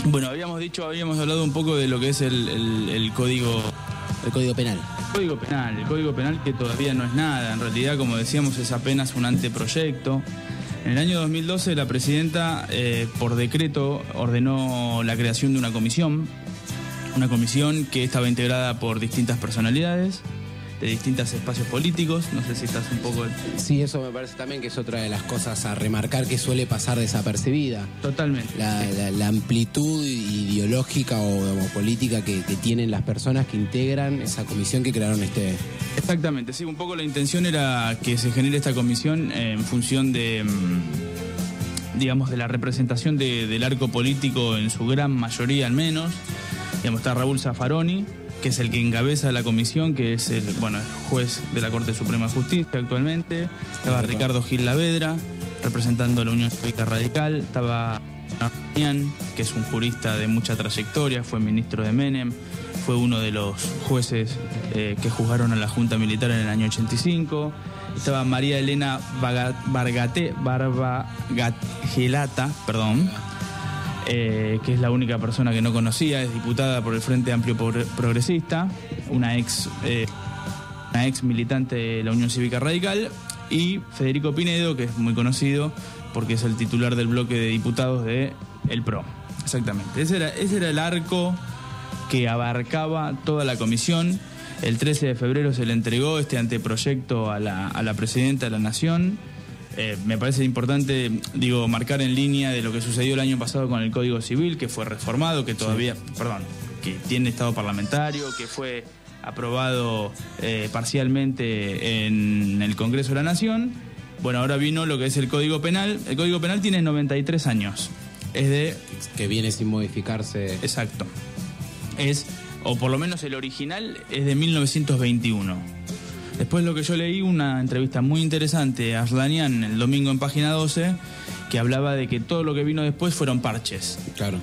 Bueno, habíamos hablado un poco de lo que es el código... El Código Penal. El Código Penal que todavía no es nada. En realidad, como decíamos, es apenas un anteproyecto. En el año 2012 la presidenta, por decreto, ordenó la creación de una comisión que estaba integrada por distintas personalidades de distintos espacios políticos. No sé si estás un poco... Sí, eso me parece también que es otra de las cosas a remarcar que suele pasar desapercibida. Totalmente. La amplitud ideológica o política que tienen las personas que integran esa comisión que crearon Exactamente, sí, un poco la intención era que se genere esta comisión en función de, digamos, de la representación del arco político en su gran mayoría al menos. Digamos, está Raúl Zaffaroni, que es el que encabeza la comisión, que es el juez de la Corte Suprema de Justicia actualmente. Estaba Ricardo Gil Lavedra, representando a la Unión Cívica Radical. Estaba Damián, que es un jurista de mucha trayectoria, fue ministro de Menem, fue uno de los jueces que juzgaron a la Junta Militar en el año 85. Estaba María Elena Barbagelata, que es la única persona que no conocía, es diputada por el Frente Amplio Progresista, una ex militante de la Unión Cívica Radical, y Federico Pinedo, que es muy conocido porque es el titular del bloque de diputados de El PRO. Exactamente, ese era el arco que abarcaba toda la comisión. El 13 de febrero se le entregó este anteproyecto a la presidenta de la Nación. Me parece importante, marcar en línea de lo que sucedió el año pasado con el Código Civil, que fue reformado, que tiene estado parlamentario, que fue aprobado parcialmente en el Congreso de la Nación. Bueno, ahora vino lo que es el Código Penal. El Código Penal tiene 93 años. Que viene sin modificarse. Exacto. O por lo menos el original, es de 1921. Después lo que yo leí, una entrevista muy interesante a Arslanyan el domingo en Página 12, que hablaba de que todo lo que vino después fueron parches. Claro.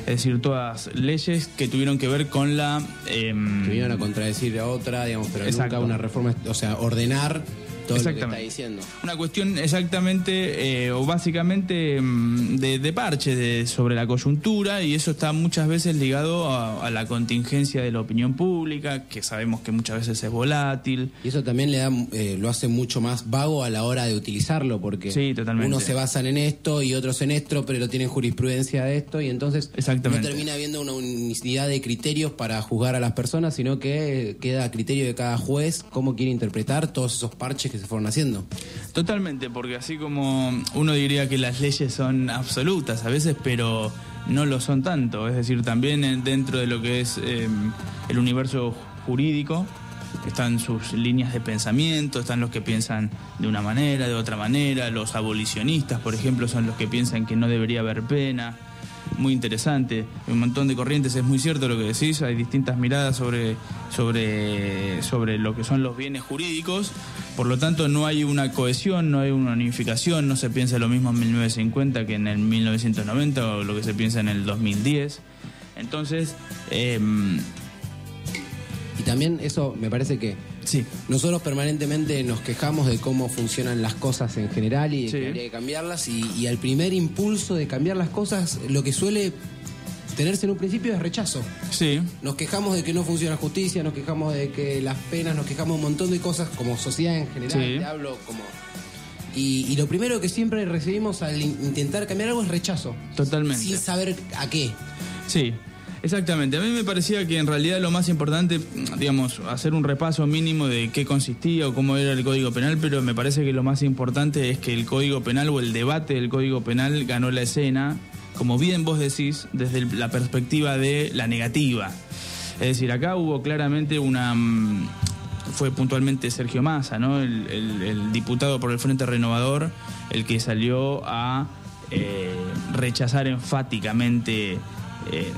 Es decir, todas leyes que tuvieron que ver con la... que vinieron a contradecir a otra, pero nunca una reforma, ordenar todo lo que está diciendo. Una cuestión exactamente, o básicamente, de parche sobre la coyuntura, y eso está muchas veces ligado a la contingencia de la opinión pública, que sabemos que muchas veces es volátil. Y eso también lo hace mucho más vago a la hora de utilizarlo, porque sí, totalmente. Unos se basan en esto y otros en esto, pero tienen jurisprudencia de esto, y entonces no termina habiendo una unicidad de criterios para juzgar a las personas, sino que queda a criterio de cada juez cómo quiere interpretar todos esos parches que se fueron haciendo. Totalmente, porque así como uno diría que las leyes son absolutas a veces, pero no lo son tanto. Es decir, también dentro de lo que es el universo jurídico están sus líneas de pensamiento, están los que piensan de una manera, de otra manera. Los abolicionistas, por ejemplo, son los que piensan que no debería haber pena. Muy interesante, un montón de corrientes, es muy cierto lo que decís, hay distintas miradas sobre lo que son los bienes jurídicos, por lo tanto no hay una cohesión, no hay una unificación, no se piensa lo mismo en 1950 que en el 1990 o lo que se piensa en el 2010, entonces... Y también eso me parece que sí, nosotros permanentemente nos quejamos de cómo funcionan las cosas en general y de que habría que cambiarlas, y al primer impulso de cambiar las cosas lo que suele tenerse en un principio es rechazo. Sí. Nos quejamos de que no funciona justicia, nos quejamos de que las penas, nos quejamos de un montón de cosas como sociedad en general, sí. Te hablo como... Y lo primero que siempre recibimos al intentar cambiar algo es rechazo. Totalmente. Sin saber a qué. Sí. Exactamente, a mí me parecía que en realidad lo más importante, hacer un repaso mínimo de qué consistía o cómo era el Código Penal, pero me parece que lo más importante es que el Código Penal o el debate del Código Penal ganó la escena, como bien vos decís, desde la perspectiva de la negativa. Es decir, acá hubo claramente fue puntualmente Sergio Massa, ¿no? El diputado por el Frente Renovador, el que salió a rechazar enfáticamente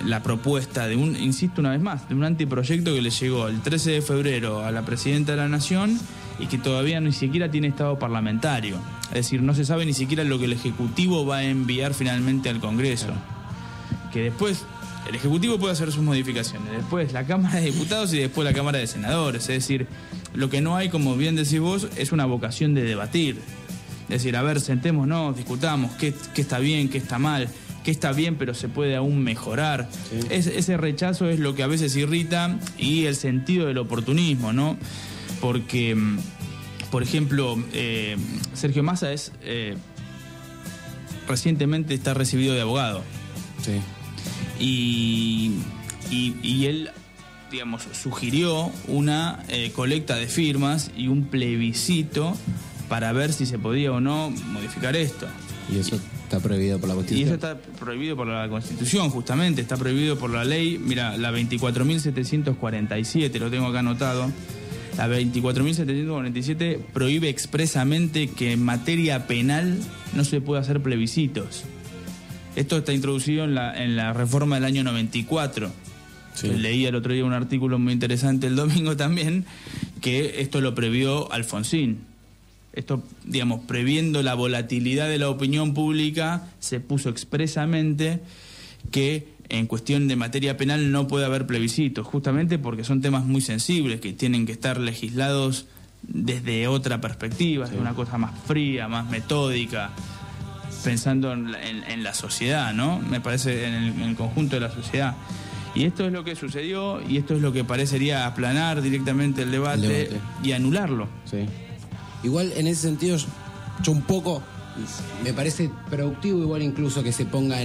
la propuesta insisto una vez más, de un anteproyecto que le llegó el 13 de febrero a la Presidenta de la Nación y que todavía ni siquiera tiene estado parlamentario. Es decir, no se sabe ni siquiera lo que el Ejecutivo va a enviar finalmente al Congreso. Que después el Ejecutivo puede hacer sus modificaciones, después la Cámara de Diputados y después la Cámara de Senadores. Es decir, lo que no hay, como bien decís vos, es una vocación de debatir. Es decir, a ver, sentémonos, discutamos qué está bien, qué está mal, que está bien pero se puede aún mejorar. Sí. Ese rechazo es lo que a veces irrita, y el sentido del oportunismo, ¿no? Porque, por ejemplo, Sergio Massa recientemente está recibido de abogado. Sí. Y él, digamos, sugirió una colecta de firmas y un plebiscito para ver si se podía o no modificar esto. Y eso está prohibido por la Constitución. Y eso está prohibido por la Constitución, justamente, está prohibido por la ley, mira, la 24.747, lo tengo acá anotado. La 24.747 prohíbe expresamente que en materia penal no se puede hacer plebiscitos. Esto está introducido en la reforma del año 94. Sí. Leí el otro día un artículo muy interesante el domingo también, que esto lo previó Alfonsín. Esto, digamos, previendo la volatilidad de la opinión pública, se puso expresamente que en cuestión de materia penal no puede haber plebiscitos, justamente porque son temas muy sensibles que tienen que estar legislados desde otra perspectiva, de una cosa más fría, más metódica, pensando en la sociedad, ¿no? Me parece, en el conjunto de la sociedad. Y esto es lo que sucedió, y esto es lo que parecería aplanar directamente el debate y anularlo. Sí. Igual, en ese sentido, yo un poco me parece productivo, igual incluso que se ponga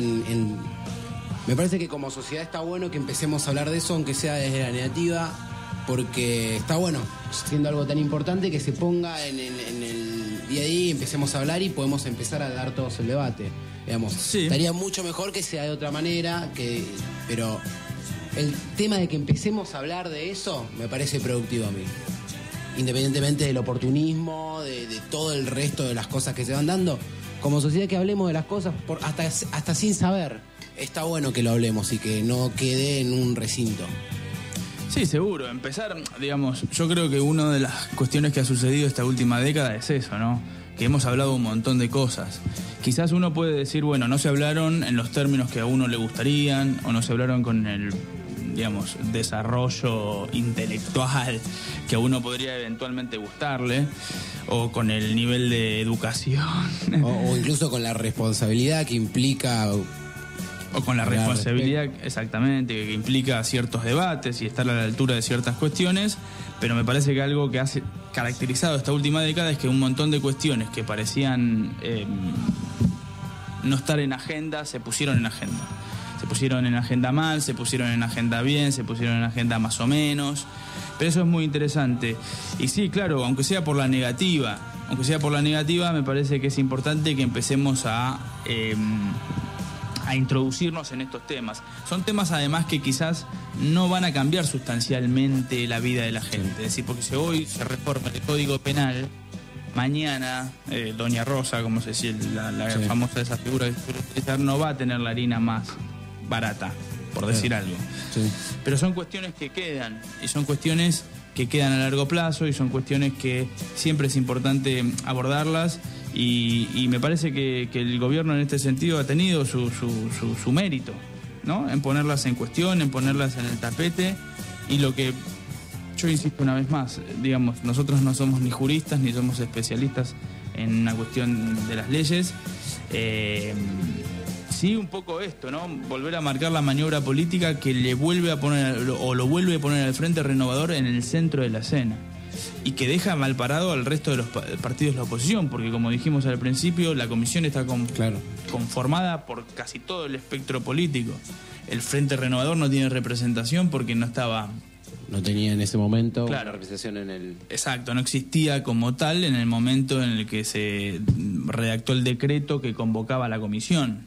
me parece que como sociedad está bueno que empecemos a hablar de eso, aunque sea desde la negativa, porque está bueno, siendo algo tan importante, que se ponga en el día a día y empecemos a hablar y podemos empezar a dar todos el debate. Digamos, sí. Estaría mucho mejor que sea de otra manera, pero el tema de que empecemos a hablar de eso me parece productivo a mí. Independientemente del oportunismo, de todo el resto de las cosas que se van dando, como sociedad que hablemos de las cosas hasta sin saber. Está bueno que lo hablemos y que no quede en un recinto. Sí, seguro. Empezar, digamos, yo creo que una de las cuestiones que ha sucedido esta última década es eso, ¿no? Que hemos hablado un montón de cosas. Quizás uno puede decir, bueno, no se hablaron en los términos que a uno le gustarían, o no se hablaron con el, digamos, desarrollo intelectual que a uno podría eventualmente gustarle, o con el nivel de educación. O incluso con la responsabilidad que implica... O con la responsabilidad, exactamente, que implica ciertos debates y estar a la altura de ciertas cuestiones, pero me parece que algo que ha caracterizado esta última década es que un montón de cuestiones que parecían no estar en agenda, se pusieron en agenda. Se pusieron en agenda mal, se pusieron en agenda bien, se pusieron en agenda más o menos, pero eso es muy interesante. Y sí, claro, aunque sea por la negativa, me parece que es importante que empecemos a introducirnos en estos temas. Son temas además que quizás no van a cambiar sustancialmente la vida de la gente. Es decir, porque si hoy se reforma el Código Penal, mañana Doña Rosa, como se dice, la famosa esa figura que suele utilizar, no va a tener la harina más barata, por decir algo. Sí. Pero son cuestiones que quedan, y son cuestiones que quedan a largo plazo, y son cuestiones que siempre es importante abordarlas. Y me parece que el gobierno en este sentido ha tenido su mérito, ¿no? En ponerlas en cuestión, en ponerlas en el tapete. Y lo que yo insisto una vez más, digamos, nosotros no somos ni juristas ni somos especialistas en una cuestión de las leyes. Sí, un poco esto, ¿no? Volver a marcar la maniobra política que le vuelve a poner, o lo vuelve a poner al Frente Renovador en el centro de la escena. Y que deja mal parado al resto de los partidos de la oposición, porque como dijimos al principio, la comisión está conformada por casi todo el espectro político. El Frente Renovador no tiene representación porque no tenía en ese momento una representación en el... Exacto, no existía como tal en el momento en el que se redactó el decreto que convocaba a la comisión.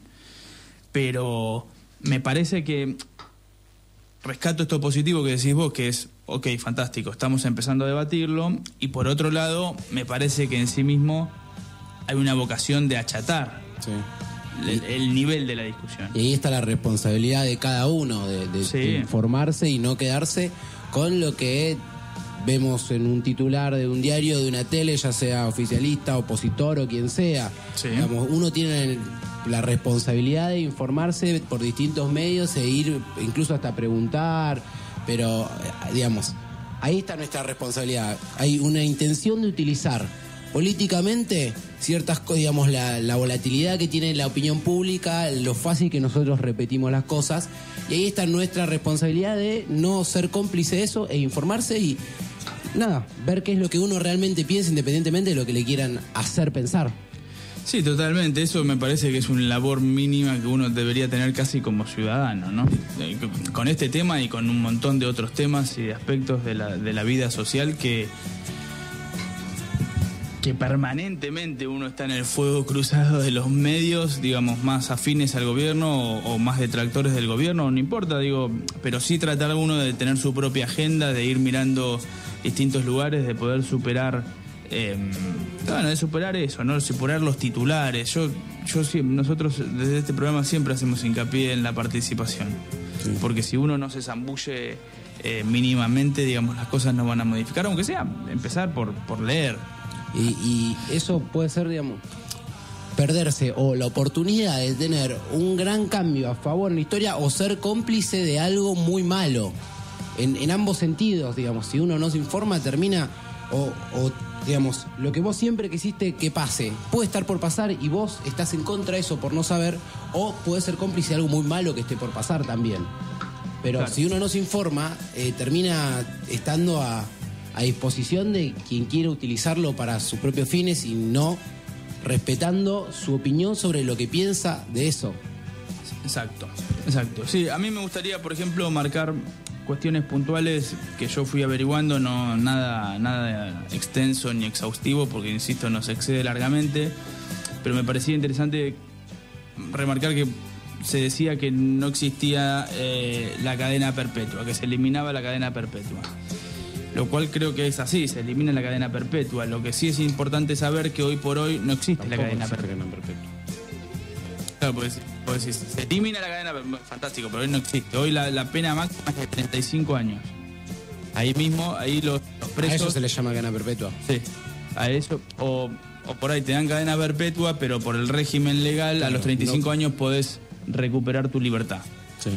Pero me parece que rescato esto positivo que decís vos, que es, ok, fantástico, estamos empezando a debatirlo, y por otro lado, me parece que en sí mismo hay una vocación de achatar el nivel de la discusión. Y ahí está la responsabilidad de cada uno, de informarse y no quedarse con lo que vemos en un titular de un diario, de una tele, ya sea oficialista, opositor o quien sea. Sí. Digamos, uno tiene la responsabilidad de informarse por distintos medios e ir incluso hasta preguntar, pero digamos, ahí está nuestra responsabilidad. Hay una intención de utilizar políticamente ciertas cosas, digamos, la volatilidad que tiene la opinión pública, lo fácil que nosotros repetimos las cosas, y ahí está nuestra responsabilidad de no ser cómplice de eso e informarse y nada, ver qué es lo que uno realmente piensa independientemente de lo que le quieran hacer pensar. Sí, totalmente. Eso me parece que es una labor mínima que uno debería tener casi como ciudadano, ¿no? Con este tema y con un montón de otros temas y de aspectos de la vida social que permanentemente uno está en el fuego cruzado de los medios, digamos, más afines al gobierno o más detractores del gobierno, no importa, digo, pero sí tratar uno de tener su propia agenda, de ir mirando distintos lugares, de poder superar, de superar eso, ¿no? Superar los titulares. Nosotros desde este programa siempre hacemos hincapié en la participación, sí. Porque si uno no se zambulle mínimamente, digamos, las cosas no van a modificar, aunque sea empezar por leer. Y eso puede ser, digamos, perderse o la oportunidad de tener un gran cambio a favor en la historia o ser cómplice de algo muy malo. En ambos sentidos, digamos, si uno no se informa termina o digamos, lo que vos siempre quisiste que pase puede estar por pasar y vos estás en contra de eso por no saber, o puede ser cómplice de algo muy malo que esté por pasar también. Pero claro, si uno no se informa, termina estando a disposición de quien quiere utilizarlo para sus propios fines y no respetando su opinión sobre lo que piensa de eso. Exacto. Sí, a mí me gustaría, por ejemplo, marcar cuestiones puntuales que yo fui averiguando, no nada extenso ni exhaustivo, porque, insisto, nos excede largamente, pero me parecía interesante remarcar que se decía que no existía la cadena perpetua, que se eliminaba la cadena perpetua. Lo cual creo que es así, se elimina la cadena perpetua. Lo que sí es importante saber que hoy por hoy no existe la cadena perpetua. Claro, pues se elimina la cadena perpetua, fantástico, pero hoy no existe. Hoy la pena máxima es de 35 años. Ahí mismo, los presos... A eso se le llama cadena perpetua. Sí, a eso, o por ahí te dan cadena perpetua, pero por el régimen legal, claro, a los 35 años podés recuperar tu libertad. Sí.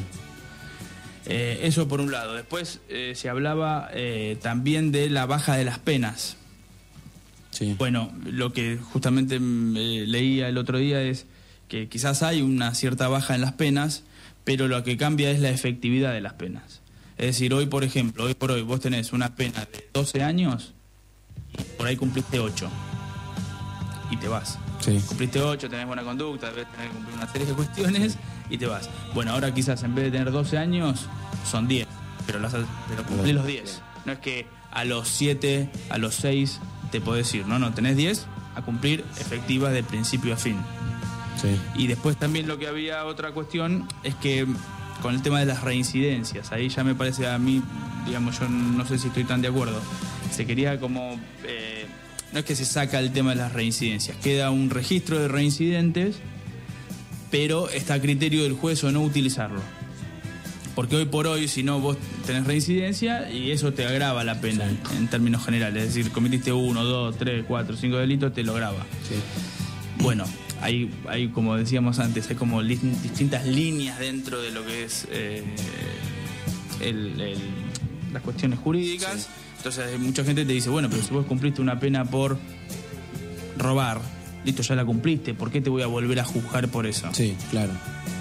Eso por un lado. Después se hablaba también de la baja de las penas. Sí. Bueno, lo que justamente leía el otro día es que quizás hay una cierta baja en las penas, pero lo que cambia es la efectividad de las penas. Es decir, hoy por hoy vos tenés una pena de 12 años y por ahí cumpliste 8 y te vas. Sí. Cumpliste 8, tenés buena conducta, debes tener que cumplir una serie de cuestiones y te vas. Bueno, ahora quizás en vez de tener 12 años, son 10, pero cumplís los 10. No es que a los 7, a los 6 te podés ir, no, tenés 10 a cumplir efectivas de principio a fin. Sí. Y después también lo que había otra cuestión es que con el tema de las reincidencias, ahí ya me parece a mí, digamos, yo no sé si estoy tan de acuerdo, se quería como... no es que se saca el tema de las reincidencias, queda un registro de reincidentes, pero está a criterio del juez o no utilizarlo. Porque hoy por hoy, si no, vos tenés reincidencia y eso te agrava la pena, sí, en términos generales. Es decir, cometiste 1, 2, 3, 4, 5 delitos, te lo agrava. Sí. Bueno, hay, como decíamos antes, hay como distintas líneas dentro de lo que es las cuestiones jurídicas. Sí. Entonces mucha gente te dice, bueno, pero si vos cumpliste una pena por robar, listo, ya la cumpliste, ¿por qué te voy a volver a juzgar por eso? Sí, claro.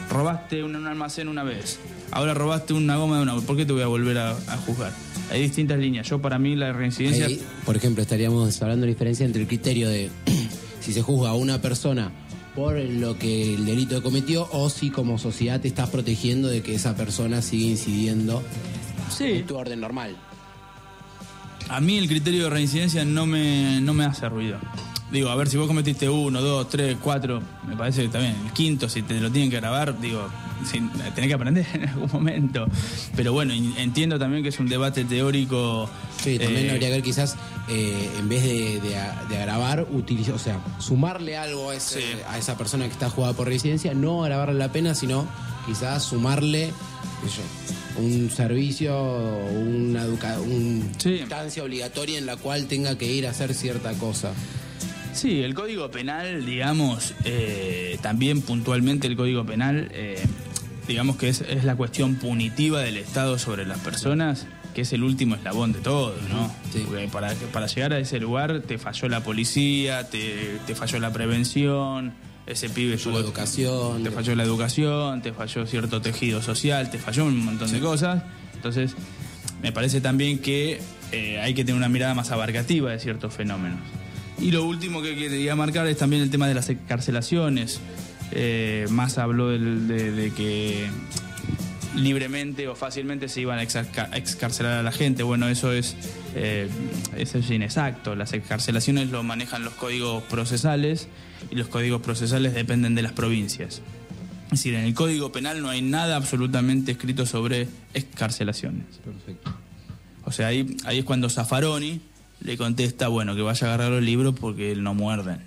Robaste un almacén una vez, ahora robaste una goma de una, ¿por qué te voy a volver a juzgar? Hay distintas líneas. Yo, para mí, la reincidencia... Ahí, por ejemplo, estaríamos hablando de la diferencia entre el criterio de si se juzga a una persona por lo que el delito cometió o si como sociedad te estás protegiendo de que esa persona siga incidiendo en tu orden normal. A mí el criterio de reincidencia no me hace ruido. Digo, a ver, si vos cometiste 1, 2, 3, 4, me parece que también el quinto, si te lo tienen que grabar, digo, tenés que aprender en algún momento. Pero bueno, entiendo también que es un debate teórico. Sí, también habría que ver quizás, en vez de agravar, o sea, sumarle algo a esa persona que está jugada por reincidencia, no agravarle la pena, sino quizás sumarle un servicio, una instancia obligatoria en la cual tenga que ir a hacer cierta cosa. Sí, el Código Penal, digamos, también puntualmente el Código Penal, digamos que es la cuestión punitiva del Estado sobre las personas, que es el último eslabón de todo, ¿no? Sí. Porque para llegar a ese lugar te falló la policía, te falló la prevención, ese pibe te falló la educación, te falló cierto tejido social, te falló un montón de cosas. Entonces, me parece también que hay que tener una mirada más abarcativa de ciertos fenómenos. Y lo último que quería marcar es también el tema de las excarcelaciones. Más habló de que libremente o fácilmente se iban a excarcelar a la gente. Bueno, eso es inexacto. Las excarcelaciones lo manejan los códigos procesales y los códigos procesales dependen de las provincias. Es decir, en el Código Penal no hay nada absolutamente escrito sobre excarcelaciones. Perfecto. O sea, ahí es cuando Zaffaroni le contesta, bueno, que vaya a agarrar los libros porque él no muerden.